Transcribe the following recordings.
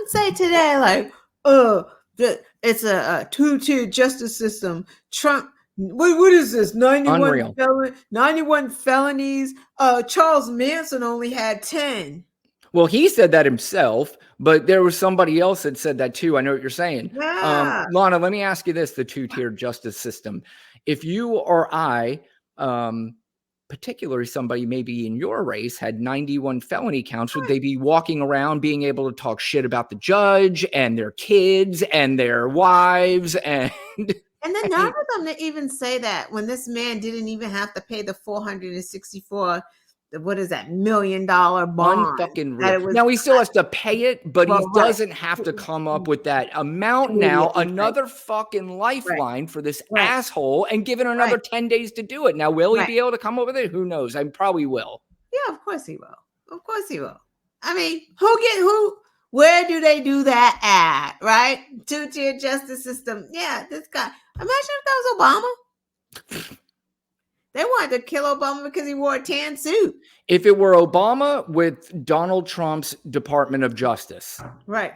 someone say today, like, it's a two-tier justice system. Trump, what is this? 91 felonies. Charles Manson only had 10. Well, he said that himself, but there was somebody else that said that too. I know what you're saying. Yeah. Lana, let me ask you this, the two-tier justice system. If you or I, particularly somebody maybe in your race, had 91 felony counts, would they be walking around being able to talk shit about the judge and their kids and their wives? And then none of them even say that when this man didn't even have to pay the $464 what is that, $1 million bond? Unfucking real. Now he still has to pay it, but he doesn't have to come up with that amount now. Another fucking lifeline for this asshole, and given another 10 days to do it. Now, will he be able to come up with it? Who knows? I probably will. Yeah, of course he will. Of course he will. I mean, where do they do that at? Right? Two-tier justice system. Yeah, this guy. Imagine if that was Obama. They wanted to kill Obama because he wore a tan suit. If it were Obama with Donald Trump's Department of Justice. Right.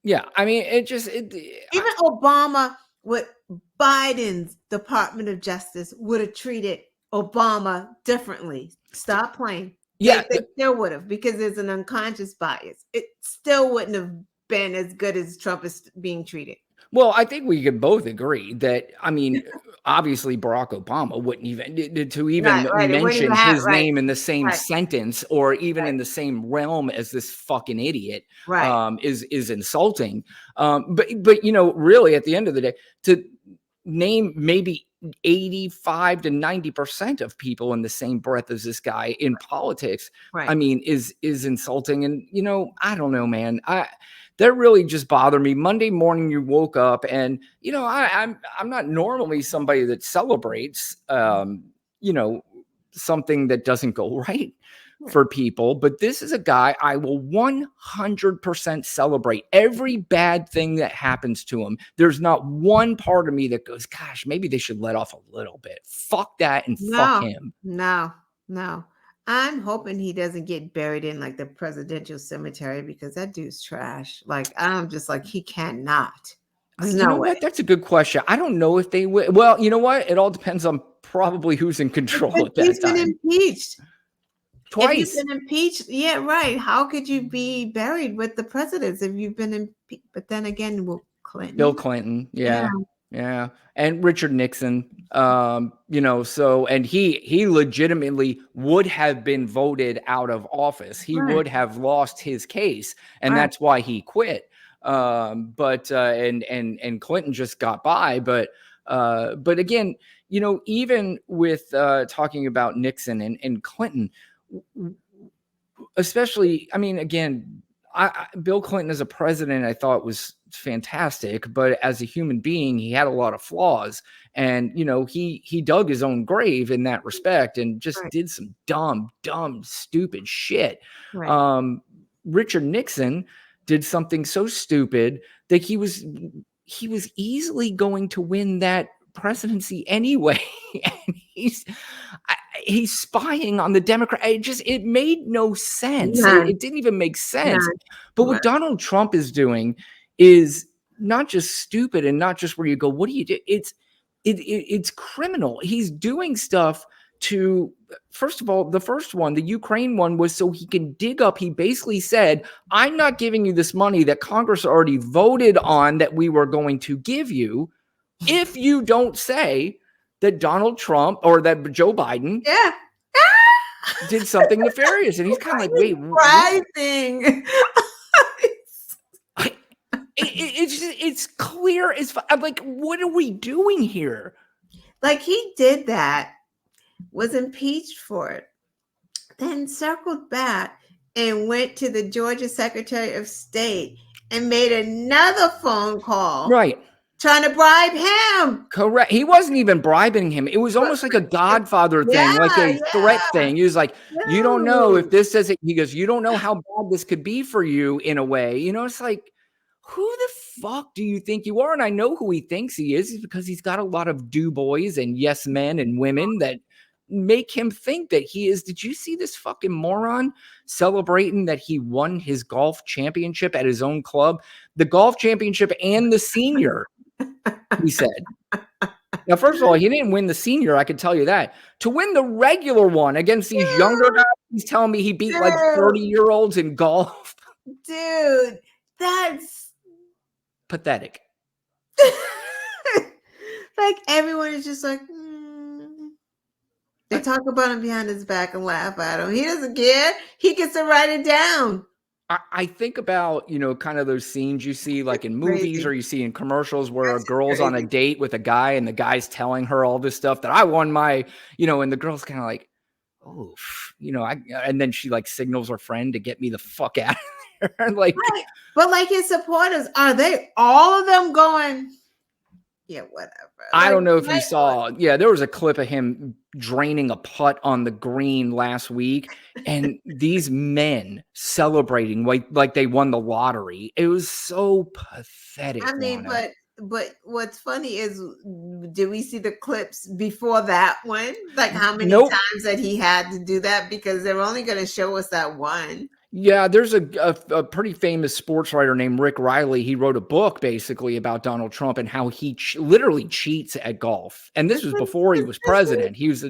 Yeah. I mean, even Obama with Biden's Department of Justice would have treated Obama differently. Stop playing. Yeah. They still would have, because there's an unconscious bias. It still wouldn't have been as good as Trump is being treated. Well, I think we can both agree that, I mean, obviously Barack Obama wouldn't even mention his name in the same sentence or even in the same realm as this fucking idiot is insulting. But you know, really at the end of the day, to name maybe 85 to 90% of people in the same breath as this guy in politics, I mean, is insulting. And, you know, I don't know, man. That really just bothered me. Monday morning, you woke up, and you know, I'm not normally somebody that celebrates, you know, something that doesn't go right for people. But this is a guy I will 100% celebrate every bad thing that happens to him. There's not one part of me that goes, "Gosh, maybe they should let off a little bit." Fuck that and fuck him. No. I'm hoping he doesn't get buried in like the presidential cemetery, because that dude's trash. Like, I'm just like, he cannot. There's no way. What? That's a good question. I don't know if they will. Well, you know what? It all depends on probably who's in control at that time. He's been impeached. Twice. If you've been impeached, yeah, right. How could you be buried with the presidents if you've been impeached? But then again, Bill Clinton, yeah. And Richard Nixon, you know, so, and he legitimately would have been voted out of office. He would have lost his case, and that's why he quit. But Clinton just got by. But again, you know, even with talking about Nixon and Clinton, especially, I mean, again, Bill Clinton as a president, I thought was fantastic, but as a human being, he had a lot of flaws, and you know, he dug his own grave in that respect, and just did some dumb, stupid shit. Richard Nixon did something so stupid that he was easily going to win that presidency anyway, and he's spying on the Democrat. It made no sense. It didn't even make sense. But what Donald Trump is doing is not just stupid, and not just where you go, what do you do? It's criminal. He's doing stuff to, first of all, the first one, the Ukraine one, was so he can dig up. He basically said, I'm not giving you this money that Congress already voted on that we were going to give you if you don't say that Donald Trump or that Joe Biden did something nefarious. And he's kind of like, wait, rising. It's clear as I'm like, what are we doing here? Like, he did that, was impeached for it, then circled back and went to the Georgia Secretary of State and made another phone call. Trying to bribe him. Correct. He wasn't even bribing him. It was almost like a Godfather thing, like a threat thing. He was like, you don't know if this says it. He goes, you don't know how bad this could be for you in a way. You know, it's like, who the fuck do you think you are? And I know who he thinks he is because he's got a lot of do boys and yes men and women that make him think that he is. Did you see this fucking moron celebrating that he won his golf championship at his own club? The golf championship and the senior, he said. Now, first of all, he didn't win the senior. I can tell you that. To win the regular one against these younger guys, he's telling me he beat like 30-year-olds in golf. Dude, that's pathetic. Like everyone is just like, They talk about him behind his back and laugh at him. He doesn't care. He gets to write it down. I think about, kind of those scenes you see like in movies or you see in commercials where a girl's on a date with a guy and the guy's telling her all this stuff that I won my, and the girl's kind of like, oh, and then she like signals her friend to get me the fuck out of there. Like, right. But like his supporters, are they all of them going, yeah, whatever. I don't know if you saw. Yeah, there was a clip of him draining a putt on the green last week, and these men celebrating like they won the lottery. It was so pathetic. I mean, but what's funny is, did we see the clips before that one? Like how many times that he had to do that, because they're only going to show us that one. Yeah, there's a pretty famous sports writer named Rick Riley. He wrote a book basically about Donald Trump and how he literally cheats at golf. And this was before he was president. He was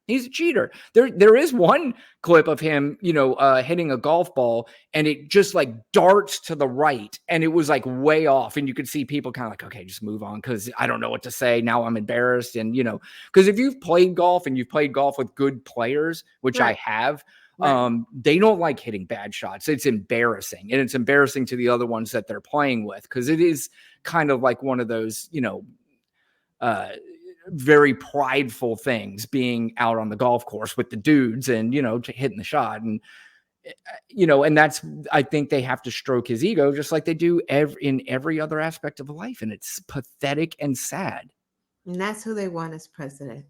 he's a cheater. There is one clip of him, hitting a golf ball and it just like darts to the right and it was like way off. And you could see people kind of like, okay, just move on because I don't know what to say. Now I'm embarrassed. And, because if you've played golf and you've played golf with good players, which I have, they don't like hitting bad shots. It's embarrassing. And it's embarrassing to the other ones that they're playing with, because it is kind of like one of those, very prideful things, being out on the golf course with the dudes and, hitting the shot. And, and that's, I think they have to stroke his ego just like they do in every other aspect of life. And it's pathetic and sad. And that's who they want as president.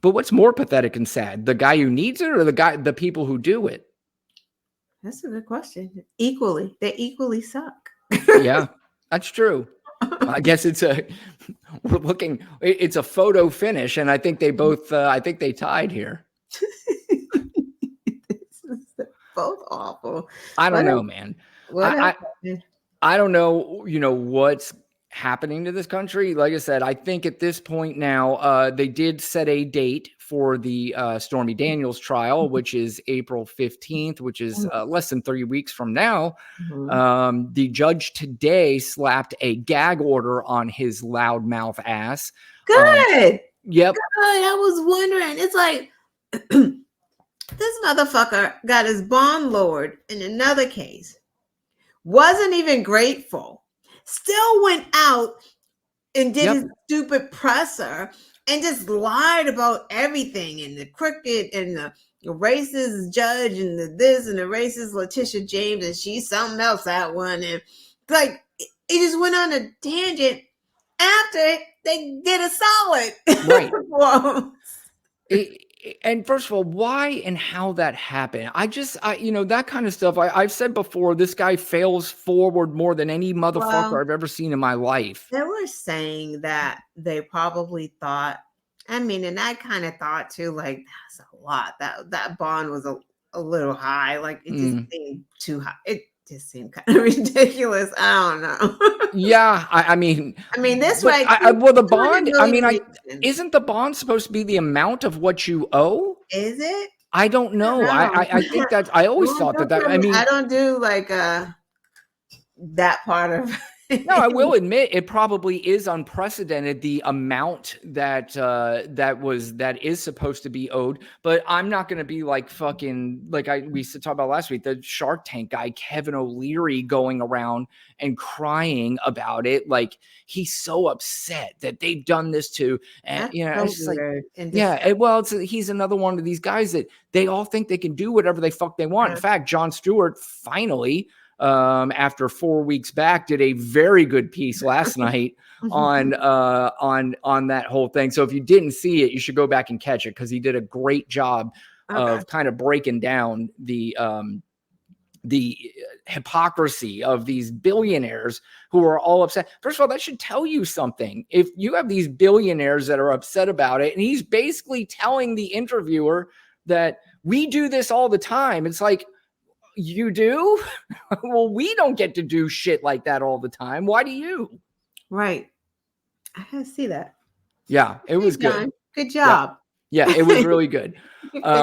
But what's more pathetic and sad, the guy who needs it or the people who do it? That's a good question. Equally. They equally suck. Yeah, that's true. I guess it's a photo finish. And I think they both, they tied here. Both awful. I don't know, man. I don't know, what's happening to this country. Like I said, I think at this point now, they did set a date for the Stormy Daniels trial, which is April 15th, which is less than 3 weeks from now. The judge today slapped a gag order on his loudmouth ass. Good. Yep. Good. I was wondering. It's like this motherfucker got his bond lowered in another case. Wasn't even grateful. Still went out and did his stupid presser and just lied about everything, and the cricket and the racist judge and the this and the racist Letitia James, and she's something else, that one. And like, it just went on a tangent after they did a solid. Right. And first of all, why and how that happened? That kind of stuff. I've said before, this guy fails forward more than any motherfucker I've ever seen in my life. They were saying that they probably thought, and I kind of thought too, like, that's a lot. That bond was a little high. Like, it just seemed too high. It just seemed kind of ridiculous. I don't know. Yeah, I mean, this way. The bond. Isn't the bond supposed to be the amount of what you owe? Is it? I don't know. I think that I always thought that. I don't do like that part of. No, I will admit it probably is unprecedented, the amount that is supposed to be owed. But I'm not going to be like fucking we used to talk about last week, the Shark Tank guy Kevin O'Leary going around and crying about it, like he's so upset that they've done this to, and it's just like, he's another one of these guys that they all think they can do whatever they fuck they want. In fact, Jon Stewart finally, after 4 weeks back, did a very good piece last night on that whole thing. So if you didn't see it, you should go back and catch it, because he did a great job of kind of breaking down the hypocrisy of these billionaires who are all upset. First of all, that should tell you something. If you have these billionaires that are upset about it, and he's basically telling the interviewer that we do this all the time. It's like, you do? Well, we don't get to do shit like that all the time. Why do you? Right. I gotta see that. Yeah, it was good. John. Good job. Yeah, it was really good.